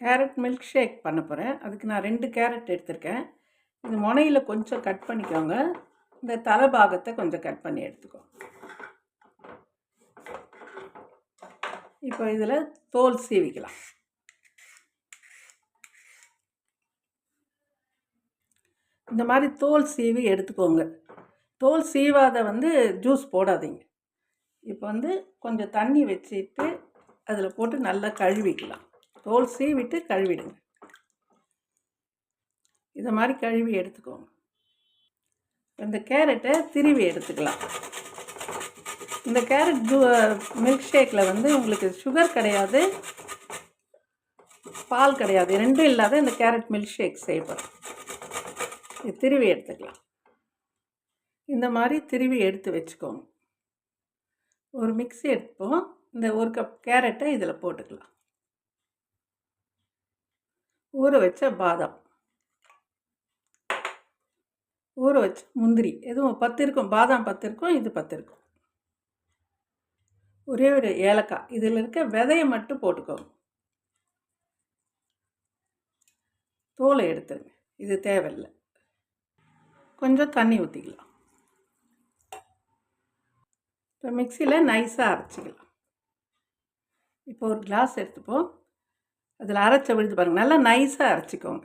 Carrot milk shake பண்ண போகிறேன். அதுக்கு நான் 2 கேரட் எடுத்திருக்கேன். இது முனையில் கொஞ்சம் கட் பண்ணிக்கோங்க. இந்த தலை பாகத்தை கொஞ்சம் கட் பண்ணி எடுத்துக்கோ. இப்போ இதில் தோல் சீவிக்கலாம். இந்த மாதிரி தோல் சீவி எடுத்துக்கோங்க. தோல் சீவாத ஜூஸ் போடாதீங்க. இப்போ கொஞ்சம் தண்ணி வச்சுட்டு அதில் போட்டு நல்லா கழுவிக்கலாம். தோல் சீவிட்டு கழுவிடுங்க. இதை மாதிரி கழுவி எடுத்துக்கோங்க. இந்த கேரட்டை திருவி எடுத்துக்கலாம். இந்த கேரட் மில்க் ஷேக்கில் உங்களுக்கு சுகர் கிடையாது, பால் கிடையாது, ரெண்டும் இல்லாத இந்த கேரட் மில்க் ஷேக் செய்யப்படும். இது திருவி எடுத்துக்கலாம். இந்த மாதிரி திருவி எடுத்து வச்சுக்கோங்க. ஒரு மிக்ஸி எடுத்துப்போம். இந்த 1 கப் கேரட்டை இதில் போட்டுக்கலாம். ஊற வச்ச பாதாம், ஊற வச்ச முந்திரி, எதுவும் 10 இருக்கும். பாதாம் 10 இருக்கும், இது 10 இருக்கும். ஒரே ஒரு ஏலக்காய், இதில் இருக்க விதையை மட்டும் போட்டுக்கோங்க. தோலை எடுத்துருங்க, இது தேவையில்லை. கொஞ்சம் தண்ணி ஊற்றிக்கலாம். இப்போ மிக்சியில் நைஸாக அரைச்சிக்கலாம். இப்போ ஒரு கிளாஸ் எடுத்துப்போம். அதில் அரைச்ச விழுது பாருங்கள், நல்லா நைஸாக அரைச்சிக்கோங்க.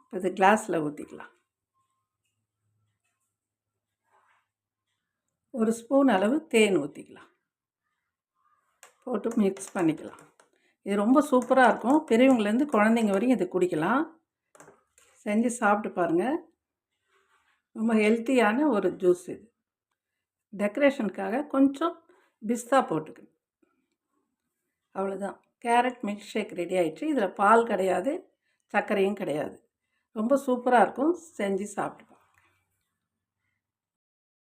இப்போ இது கிளாஸில் ஊற்றிக்கலாம். 1 ஸ்பூன் அளவு தேன் ஊற்றிக்கலாம். போட்டு மிக்ஸ் பண்ணிக்கலாம். இது ரொம்ப சூப்பராக இருக்கும். பெரியவங்கலேருந்து குழந்தைங்க வரையும் இது குடிக்கலாம். செஞ்சு சாப்பிட்டு பாருங்கள். ரொம்ப ஹெல்த்தியான ஒரு ஜூஸ் இது. டெக்கரேஷனுக்காக கொஞ்சம் பிஸ்தா போட்டுக்கணும். அவ்வளோதான். கேரட் மில்க் ஷேக் ரெடி ஆகிடுச்சு. இதில் பால் கிடையாது, சர்க்கரையும் கிடையாது. ரொம்ப சூப்பராக இருக்கும். செஞ்சு சாப்பிட்டு